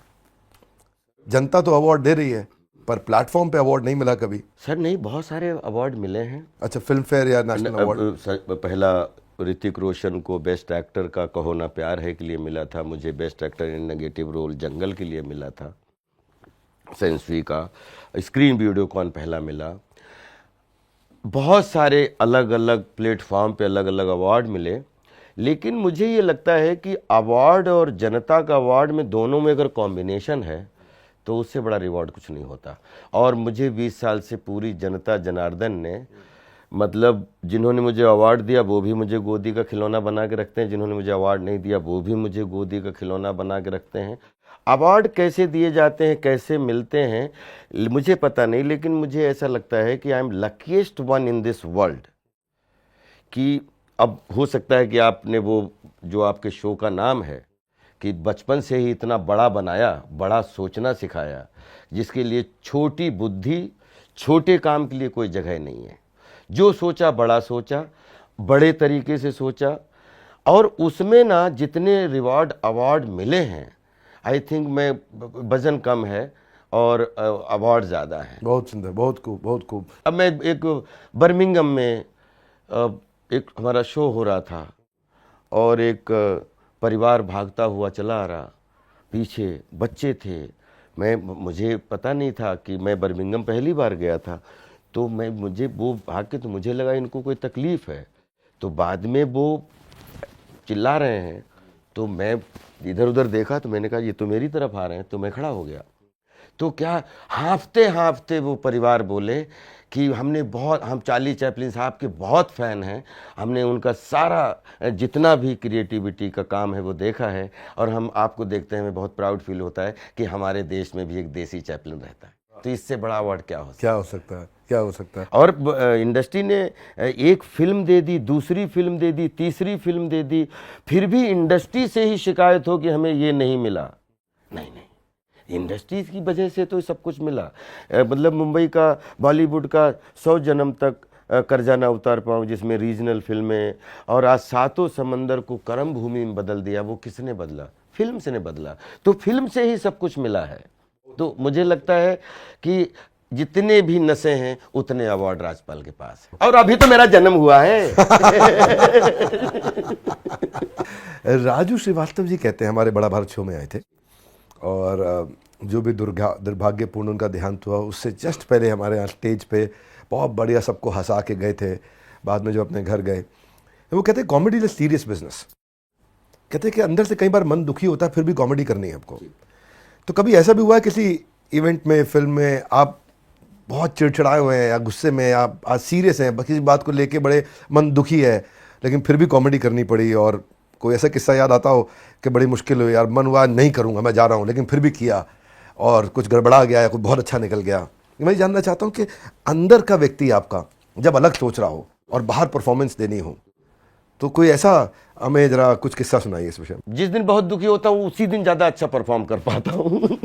S1: जनता तो अवार्ड दे रही है, पर प्लेटफॉर्म पे अवार्ड नहीं मिला कभी।
S2: सर नहीं, बहुत सारे अवार्ड मिले हैं।
S1: अच्छा, फिल्म फेयर या नेशनल अवार्ड?
S2: पहला ऋतिक रोशन को बेस्ट एक्टर का कहो ना प्यार है के लिए मिला था, मुझे best actor in negative role Jungle के लिए मिला था, सेंसुई का स्क्रीन वीडियोकॉन पहला मिला। बहुत सारे अलग अलग प्लेटफॉर्म पे अलग अलग अवार्ड मिले, लेकिन मुझे ये लगता है कि अवार्ड और जनता का अवार्ड में, दोनों में अगर कॉम्बिनेशन है तो उससे बड़ा रिवॉर्ड कुछ नहीं होता। और मुझे 20 साल से पूरी जनता जनार्दन ने, मतलब जिन्होंने मुझे अवार्ड दिया वो भी मुझे गोदी का खिलौना बना के रखते हैं, जिन्होंने मुझे अवार्ड नहीं दिया वो भी मुझे गोदी का खिलौना बना के रखते हैं। अवार्ड कैसे दिए जाते हैं, कैसे मिलते हैं, मुझे पता नहीं, लेकिन मुझे ऐसा लगता है कि I am luckiest one in this world. कि अब हो सकता है कि आपने वो जो आपके शो का नाम है कि बचपन से ही इतना बड़ा बनाया, बड़ा सोचना सिखाया, जिसके लिए छोटी बुद्धि, छोटे काम के लिए कोई जगह नहीं है। जो सोचा बड़ा सोचा, बड़े तरीके से सोचा, और उसमें ना जितने रिवॉर्ड अवार्ड मिले हैं, आई थिंक मैं वज़न कम है, और अवार्ड ज़्यादा हैं।
S1: बहुत सुंदर, बहुत खूब, बहुत खूब।
S2: अब मैं एक बर्मिंघम में एक हमारा शो हो रहा था और एक परिवार भागता हुआ चला आ रहा, पीछे बच्चे थे। मुझे पता नहीं था कि मैं बर्मिंघम पहली बार गया था, तो मुझे वो भाग के, तो मुझे लगा इनको कोई तकलीफ़ है, तो बाद में वो चिल्ला रहे हैं, तो मैं इधर उधर देखा, तो मैंने कहा ये तो मेरी तरफ आ रहे हैं, तो मैं खड़ा हो गया। तो क्या हाँफते हाँफते वो परिवार बोले कि हम चार्ली चैपलिन साहब के बहुत फ़ैन हैं, हमने उनका सारा जितना भी क्रिएटिविटी का काम है वो देखा है, और हम आपको देखते हैं हमें बहुत प्राउड फील होता है कि हमारे देश में भी एक देसी चैपलिन रहता है। तो इससे बड़ा अवार्ड क्या हो सकता है?
S1: क्या हो सकता है, क्या हो सकता है।
S2: और इंडस्ट्री ने एक फिल्म दे दी, दूसरी फिल्म दे दी, तीसरी फिल्म दे दी, फिर भी इंडस्ट्री से ही शिकायत हो कि हमें ये नहीं मिला। नहीं, इंडस्ट्रीज की वजह से तो सब कुछ मिला। मतलब मुंबई का, बॉलीवुड का 100 जन्म तक कर्जा ना उतार पाऊँ, जिसमें रीजनल फिल्में, और आज सातों समंदर को कर्म भूमि में बदल दिया, वो किसने बदला? फिल्म से ने बदला। तो फिल्म से ही सब कुछ मिला है। तो मुझे लगता है कि जितने भी नशे हैं उतने अवार्ड राजपाल के पास है, और अभी तो मेरा जन्म हुआ है।
S1: राजू श्रीवास्तव जी कहते हैं, हमारे बड़ा भारत शो में आए थे, और जो भी दुर्भाग्यपूर्ण उनका देहांत हुआ, उससे जस्ट पहले हमारे यहाँ स्टेज पे बहुत बढ़िया सबको हंसा के गए थे। बाद में जो अपने घर गए, वो कहते हैं comedy is a serious business. कहते हैं कि अंदर से कई बार मन दुखी होता है, फिर भी कॉमेडी करनी है आपको। तो कभी ऐसा भी हुआ है किसी इवेंट में, फिल्म में, आप बहुत चिड़चिड़ाए हुए हैं या गुस्से में, आप आज सीरियस हैं, किसी बात को लेके बड़े मन दुखी है, लेकिन फिर भी कॉमेडी करनी पड़ी, और कोई ऐसा किस्सा याद आता हो कि बड़ी मुश्किल हुई, यार मन हुआ नहीं करूँगा, मैं जा रहा हूँ, लेकिन फिर भी किया, और कुछ गड़बड़ा गया या कुछ बहुत अच्छा निकल गया। मैं जानना चाहता हूँ कि अंदर का व्यक्ति आपका जब अलग सोच रहा हो और बाहर परफॉर्मेंस देनी हो, तो कोई ऐसा, हमें जरा कुछ किस्सा सुनाइए इस विषय में।
S2: जिस दिन बहुत दुखी होता हूँ उसी दिन ज़्यादा अच्छा परफॉर्म कर पाता हूँ।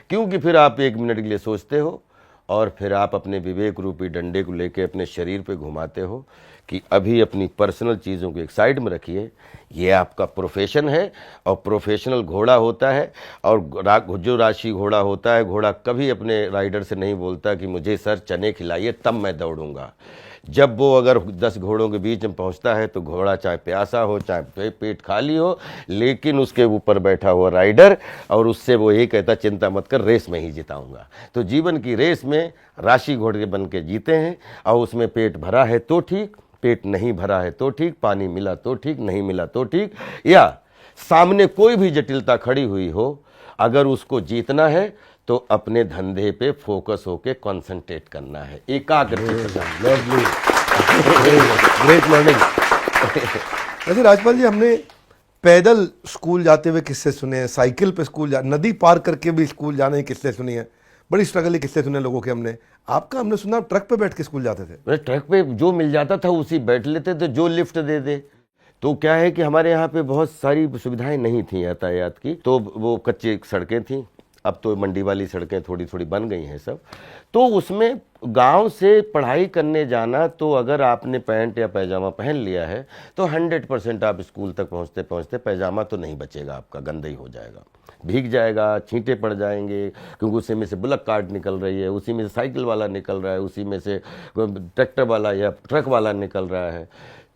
S2: क्योंकि फिर आप 1 मिनट के लिए सोचते हो, और फिर आप अपने विवेक रूपी डंडे को लेके अपने शरीर पे घुमाते हो कि अभी अपनी पर्सनल चीज़ों को एक साइड में रखिए, ये आपका प्रोफेशन है, और प्रोफेशनल घोड़ा होता है, और जो राशि घोड़ा होता है, घोड़ा कभी अपने राइडर से नहीं बोलता कि मुझे सर चने खिलाइए तब मैं दौड़ूंगा। जब वो अगर 10 घोड़ों के बीच में पहुंचता है तो घोड़ा चाहे प्यासा हो चाहे पेट खाली हो, लेकिन उसके ऊपर बैठा हुआ राइडर, और उससे वो ये कहता चिंता मत कर, रेस में ही जिताऊंगा। तो जीवन की रेस में राशि घोड़े बन के जीते हैं, और उसमें पेट भरा है तो ठीक, पेट नहीं भरा है तो ठीक, पानी मिला तो ठीक, नहीं मिला तो ठीक, या सामने कोई भी जटिलता खड़ी हुई हो, अगर उसको जीतना है तो अपने धंधे पे फोकस होके कंसंट्रेट करना है, एकाग्र।
S1: Great learning. वैसे राजपाल जी, हमने पैदल स्कूल जाते हुए किस्से सुने हैं, साइकिल पे स्कूल नदी पार करके भी स्कूल जाने के किस्से सुनी है, बड़ी स्ट्रगल के किस्से सुने लोगों के। हमने सुना ट्रक पे बैठ के स्कूल जाते थे।
S2: ट्रक पे जो मिल जाता था उसी बैठ लेते थे, जो लिफ्ट दे दे। तो क्या है कि हमारे यहाँ पे बहुत सारी सुविधाएं नहीं थी यातायात की, तो वो कच्ची सड़कें थी, अब तो मंडी वाली सड़कें थोड़ी थोड़ी बन गई हैं सब। तो उसमें गांव से पढ़ाई करने जाना, तो अगर आपने पैंट या पैजामा पहन लिया है तो 100% आप स्कूल तक पहुंचते पहुंचते पैजामा तो नहीं बचेगा आपका, गंदा ही हो जाएगा, भीग जाएगा, छींटे पड़ जाएंगे, क्योंकि उसी में से बुलक कार्ट निकल रही है, उसी में से साइकिल वाला निकल रहा है, उसी में से ट्रैक्टर वाला या ट्रक वाला निकल रहा है।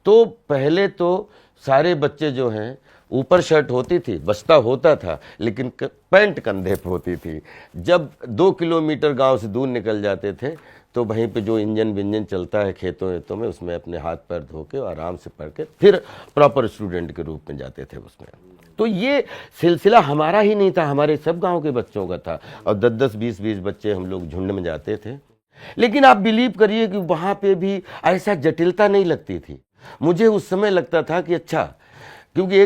S2: तो पहले तो सारे बच्चे जो हैं, ऊपर शर्ट होती थी, बस्ता होता था, लेकिन पैंट कंधे पे होती थी। जब 2 किलोमीटर गांव से दूर निकल जाते थे तो वहीं पे जो इंजन विंजन चलता है खेतों वेतों में, उसमें अपने हाथ पैर धो के आराम से पढ़ के फिर प्रॉपर स्टूडेंट के रूप में जाते थे उसमें। तो ये सिलसिला हमारा ही नहीं था, हमारे सब गांव के बच्चों का था, और 10-10, 20-20 बच्चे हम लोग झुंड में जाते थे। लेकिन आप बिलीव करिए कि वहाँ पे भी ऐसा जटिलता नहीं लगती थी। मुझे उस समय लगता था कि अच्छा, क्योंकि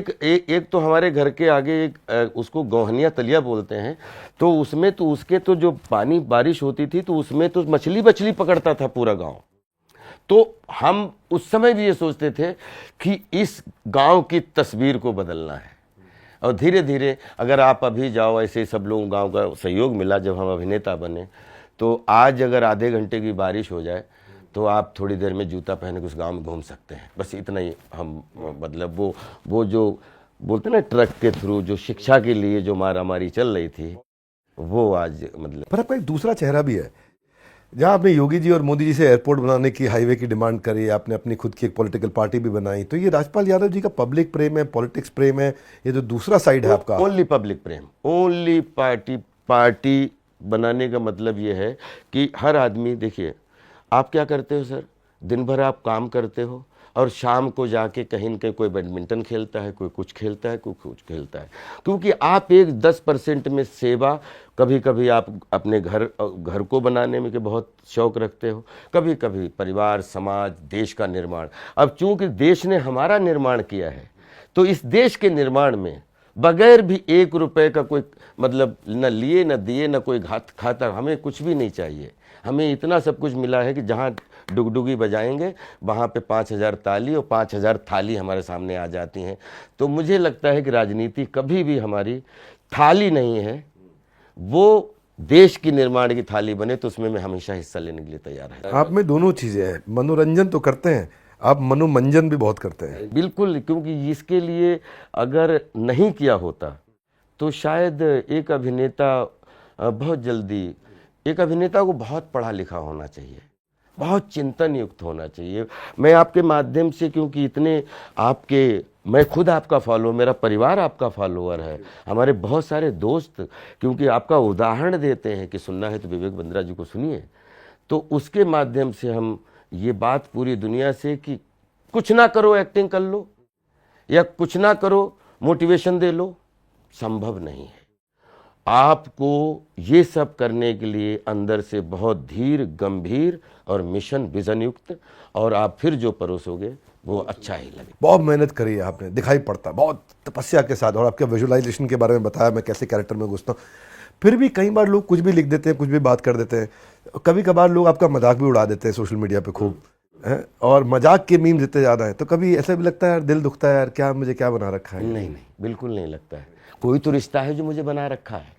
S2: एक तो हमारे घर के आगे एक उसको गौहनिया तलिया बोलते हैं, तो उसमें तो उसके तो जो पानी बारिश होती थी तो उसमें तो मछली पकड़ता था पूरा गांव। तो हम उस समय भी ये सोचते थे कि इस गांव की तस्वीर को बदलना है, और धीरे धीरे अगर आप अभी जाओ, ऐसे सब लोग गांव का सहयोग मिला जब हम अभिनेता बने, तो आज अगर आधे घंटे की बारिश हो जाए तो आप थोड़ी देर में जूता पहन के उस गांव में घूम सकते हैं। बस इतना ही हम, मतलब वो जो बोलते ना ट्रक के थ्रू जो शिक्षा के लिए जो मारामारी चल रही थी, वो आज मतलब
S1: पर आपका एक दूसरा चेहरा भी है, जहाँ आपने योगी जी और मोदी जी से एयरपोर्ट बनाने की, हाईवे की डिमांड करी, आपने अपनी खुद की एक पॉलिटिकल पार्टी भी बनाई, तो ये राजपाल यादव जी का पब्लिक प्रेम है, पॉलिटिक्स प्रेम है, ये जो दूसरा साइड है आपका।
S2: ओनली पब्लिक प्रेम, ओनली पार्टी बनाने का मतलब ये है कि हर आदमी, देखिए आप क्या करते हो सर, दिन भर आप काम करते हो और शाम को जाके कहीं न कहीं कोई बैडमिंटन खेलता है, कोई कुछ खेलता है, कोई कुछ खेलता है, क्योंकि आप एक 10% में सेवा, कभी कभी आप अपने घर को बनाने में के बहुत शौक रखते हो, कभी कभी परिवार, समाज, देश का निर्माण। अब चूंकि देश ने हमारा निर्माण किया है, तो इस देश के निर्माण में बगैर भी 1 रुपए का कोई मतलब न लिए न दिए न कोई खाता, हमें कुछ भी नहीं चाहिए। हमें इतना सब कुछ मिला है कि जहाँ डुगडुगी बजाएंगे वहाँ पे 5000 ताली और 5000 थाली हमारे सामने आ जाती हैं। तो मुझे लगता है कि राजनीति कभी भी हमारी थाली नहीं है, वो देश की निर्माण की थाली बने, तो उसमें मैं हमेशा हिस्सा लेने के लिए तैयार है।
S1: आप में दोनों चीजें हैं, मनोरंजन तो करते हैं आप, मनोमंजन भी बहुत करते हैं।
S2: बिल्कुल, क्योंकि इसके लिए अगर नहीं किया होता तो शायद एक अभिनेता बहुत जल्दी, एक अभिनेता को बहुत पढ़ा लिखा होना चाहिए, बहुत चिंतन युक्त होना चाहिए। मैं आपके माध्यम से, क्योंकि इतने आपके, मैं खुद आपका फॉलो, मेरा परिवार आपका फॉलोअर है, हमारे बहुत सारे दोस्त, क्योंकि आपका उदाहरण देते हैं कि सुनना है तो विवेक बिंद्रा जी को सुनिए, तो उसके माध्यम से हम ये बात पूरी दुनिया से कि कुछ ना करो एक्टिंग कर लो या कुछ ना करो मोटिवेशन दे लो, संभव नहीं है। आपको ये सब करने के लिए अंदर से बहुत धीर, गंभीर और मिशन विजन युक्त, और आप फिर जो परोसोगे वो अच्छा ही लगे।
S1: बहुत मेहनत करी है आपने, दिखाई पड़ता बहुत तपस्या के साथ, और आपके विजुअलाइजेशन के बारे में बताया, मैं कैसे कैरेक्टर में घुसता हूँ। फिर भी कई बार लोग कुछ भी लिख देते हैं, कुछ भी बात कर देते हैं, कभी कभार लोग आपका मजाक भी उड़ा देते हैं सोशल मीडिया पे खूब, है, और मजाक के मीम जितने ज़्यादा हैं, तो कभी ऐसा भी लगता है यार, दिल दुखता है यार, क्या मुझे क्या बना रखा है।
S2: नहीं, बिल्कुल नहीं लगता है। कोई तो रिश्ता है जो मुझे बना रखा है,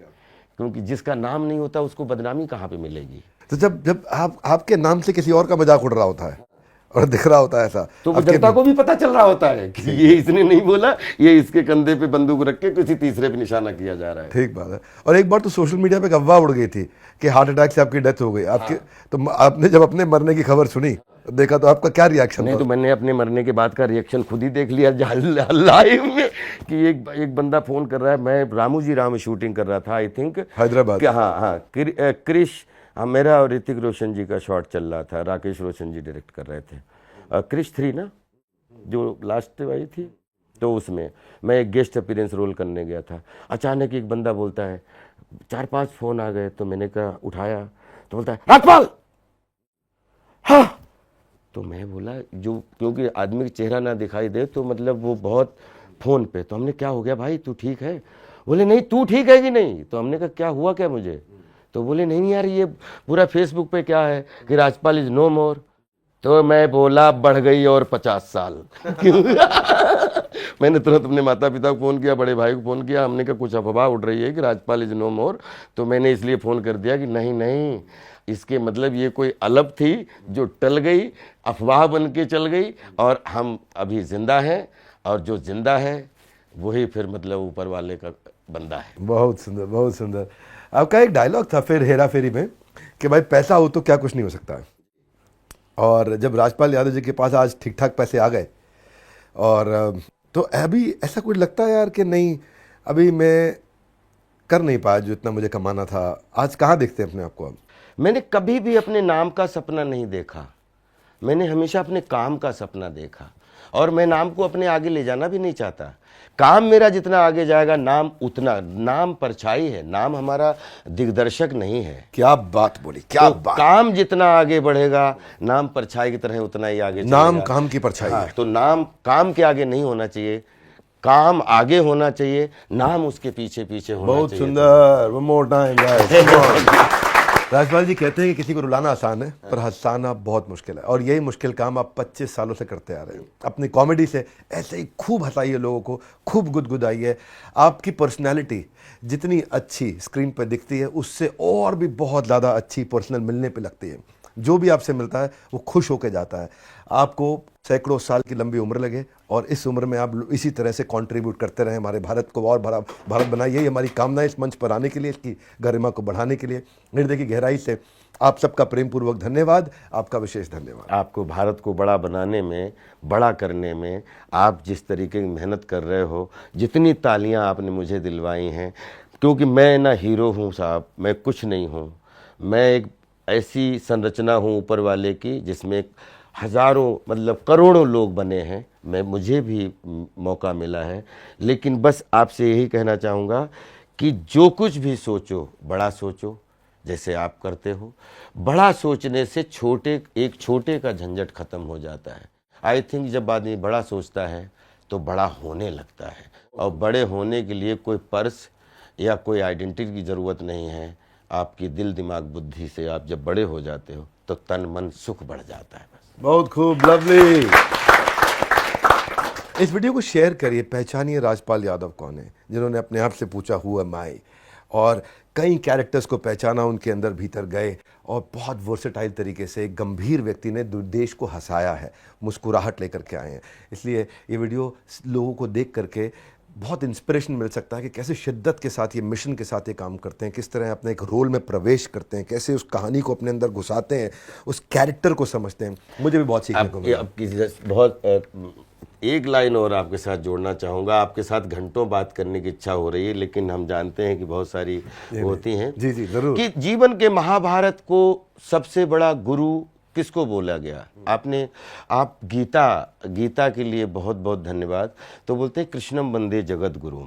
S2: क्योंकि जिसका नाम नहीं होता उसको बदनामी कहाँ पे मिलेगी।
S1: तो जब आपके नाम से किसी और का मजाक उड़ रहा होता है और दिख रहा होता है ऐसा,
S2: तो जनता को भी पता चल रहा होता है कि ये इसने नहीं बोला, ये इसके कंधे पे बंदूक रख के किसी तीसरे पे निशाना किया जा रहा है।
S1: ठीक बात है। और एक बार तो सोशल मीडिया पे एक अफवाह उड़ गई थी कि हार्ट अटैक से आपकी डेथ हो गई आपके, तो आपने जब अपने मरने की खबर सुनी, देखा, तो आपका क्या रिएक्शन
S2: नहीं,
S1: था?
S2: तो मैंने अपने मरने के बाद का रिएक्शन खुद ही देख लिया लाइव में कि एक बंदा फोन कर रहा है, मैं रामू जी राम शूटिंग कर रहा था, आई थिंक
S1: हैदराबाद।
S2: हाँ, क्रिश, मेरा और ऋतिक रोशन जी का शॉट चल रहा था, राकेश रोशन जी डायरेक्ट कर रहे थे, क्रिश 3 ना, जो लास्ट आई थी, तो उसमें मैं एक गेस्ट अपीयरेंस रोल करने गया था। अचानक एक बंदा बोलता है, 4-5 फोन आ गए, तो मैंने कहा, उठाया, तो बोलता है राजपाल। हाँ, तो मैं बोला, जो क्योंकि आदमी का चेहरा ना दिखाई दे तो मतलब वो बहुत फोन पे, तो हमने, क्या हो गया भाई, तू ठीक है? बोले नहीं, तू ठीक है कि नहीं? तो हमने कहा क्या हुआ क्या मुझे? तो बोले नहीं यार, ये पूरा फेसबुक पे क्या है कि राजपाल इज नो मोर। तो मैं बोला बढ़ गई और 50 साल। क्यों? मैंने तुरंत अपने माता पिता को फ़ोन किया, बड़े भाई को फ़ोन किया, हमने कहा कुछ अफवाह उड़ रही है कि राजपाल इज नो मोर। तो मैंने इसलिए फ़ोन कर दिया कि नहीं, इसके मतलब ये कोई अलग थी जो टल गई, अफवाह बन के चल गई, और हम अभी जिंदा हैं, और जो जिंदा है वही फिर मतलब ऊपर वाले का बंदा है।
S1: बहुत सुंदर, बहुत सुंदर। आपका एक डायलॉग था फिर हेरा फेरी में कि भाई पैसा हो तो क्या कुछ नहीं हो सकता है, और जब राजपाल यादव जी के पास आज ठीक ठाक पैसे आ गए, और तो अभी ऐसा कुछ लगता है यार कि नहीं, अभी मैं कर नहीं पाया जो इतना मुझे कमाना था, आज कहाँ देखते हैं अपने आप को? अब
S2: मैंने कभी भी अपने नाम का सपना नहीं देखा, मैंने हमेशा अपने काम का सपना देखा, और मैं नाम को अपने आगे ले जाना भी नहीं चाहता। काम मेरा जितना आगे जाएगा, नाम उतना, नाम परछाई है, नाम हमारा दिग्दर्शक नहीं है।
S1: क्या बात बोली, क्या
S2: तो
S1: बात।
S2: काम जितना आगे बढ़ेगा, नाम परछाई की तरह उतना ही आगे
S1: नाम
S2: चलेगा।
S1: काम की परछाई है।
S2: तो नाम काम के आगे नहीं होना चाहिए, काम आगे होना चाहिए, नाम उसके पीछे पीछे होना
S1: बहुत
S2: चाहिए।
S1: सुंदर, one more time guys। Rajpal जी कहते हैं कि किसी को रुलाना आसान है पर हंसाना बहुत मुश्किल है, और यही मुश्किल काम आप 25 सालों से करते आ रहे हैं। अपनी कॉमेडी से ऐसे ही खूब हंसाइए लोगों को, खूब गुदगुदाइए। आपकी पर्सनैलिटी जितनी अच्छी स्क्रीन पर दिखती है, उससे और भी बहुत ज़्यादा अच्छी पर्सनल मिलने पे लगती है। जो भी आपसे मिलता है वो खुश होकर जाता है। आपको सैकड़ों साल की लंबी उम्र लगे और इस उम्र में आप इसी तरह से कंट्रीब्यूट करते रहें, हमारे भारत को और बड़ा भारत बनाइए। यही हमारी कामना है इस मंच पर आने के लिए, इसकी गरिमा को बढ़ाने के लिए। हृदय की गहराई से आप सबका प्रेम पूर्वक धन्यवाद, आपका विशेष धन्यवाद।
S2: आपको भारत को बड़ा बनाने में, बड़ा करने में आप जिस तरीके की मेहनत कर रहे हो, जितनी तालियां आपने मुझे दिलवाई हैं, क्योंकि मैं ना हीरो हूं साहब, मैं कुछ नहीं हूं। मैं एक ऐसी संरचना हूं ऊपर वाले की जिसमें हज़ारों मतलब करोड़ों लोग बने हैं। मुझे भी मौका मिला है, लेकिन बस आपसे यही कहना चाहूँगा कि जो कुछ भी सोचो बड़ा सोचो, जैसे आप करते हो। बड़ा सोचने से एक छोटे का झंझट खत्म हो जाता है। आई थिंक जब आदमी बड़ा सोचता है तो बड़ा होने लगता है, और बड़े होने के लिए कोई पर्स या कोई आइडेंटिटी की ज़रूरत नहीं है। आपकी दिल दिमाग बुद्धि से आप जब बड़े हो जाते हो तो तन मन सुख बढ़ जाता है। बस
S1: बहुत खूब, लवली। इस वीडियो को शेयर करिए, पहचानिए राजपाल यादव कौन है, जिन्होंने अपने आप से पूछा हुआ माई, और कई कैरेक्टर्स को पहचाना, उनके अंदर भीतर गए, और बहुत वर्सेटाइल तरीके से एक गंभीर व्यक्ति ने देश को हंसाया है, मुस्कुराहट लेकर के आए हैं। इसलिए ये वीडियो लोगों को देख करके बहुत इंस्पिरेशन मिल सकता है कि कैसे शिद्दत के साथ ये मिशन के साथ ये काम करते हैं, किस तरह अपने एक रोल में प्रवेश करते हैं, कैसे उस कहानी को अपने अंदर घुसाते हैं, उस कैरेक्टर को समझते हैं। मुझे भी बहुत सीखने को मिला।
S2: आपकी बहुत एक लाइन और आपके साथ जोड़ना चाहूँगा। आपके साथ घंटों बात करने की इच्छा हो रही है, लेकिन हम जानते हैं कि बहुत सारी होती हैं।
S1: जी जी जरूर।
S2: कि जीवन के महाभारत को सबसे बड़ा गुरु किसको बोला गया? आप गीता के लिए बहुत बहुत धन्यवाद। तो बोलते हैं कृष्णम वंदे जगत गुरु,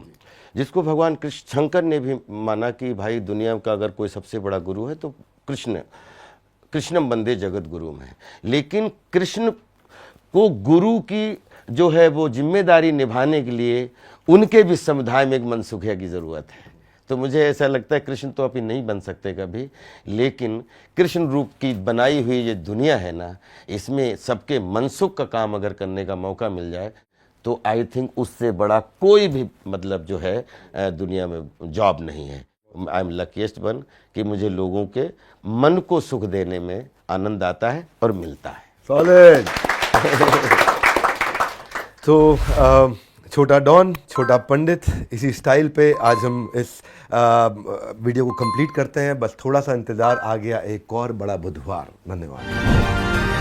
S2: जिसको भगवान कृष्ण शंकर ने भी माना कि भाई दुनिया का अगर कोई सबसे बड़ा गुरु है तो कृष्णम वंदे जगत गुरु में। लेकिन कृष्ण को गुरु की जो है वो जिम्मेदारी निभाने के लिए उनके भी समुदाय में एक मनसुखिया की ज़रूरत है। तो मुझे ऐसा लगता है कृष्ण तो अभी नहीं बन सकते कभी, लेकिन कृष्ण रूप की बनाई हुई ये दुनिया है ना, इसमें सबके मनसुख का काम अगर करने का मौका मिल जाए तो आई थिंक उससे बड़ा कोई भी मतलब जो है दुनिया में जॉब नहीं है। आई एम लकीएस्ट वन कि मुझे लोगों के मन को सुख देने में आनंद आता है और मिलता है।
S1: सॉलिड। तो छोटा डॉन, छोटा पंडित, इसी स्टाइल पे आज हम इस वीडियो को कंप्लीट करते हैं। बस थोड़ा सा इंतज़ार, आ गया एक और बड़ा बुधवार। धन्यवाद।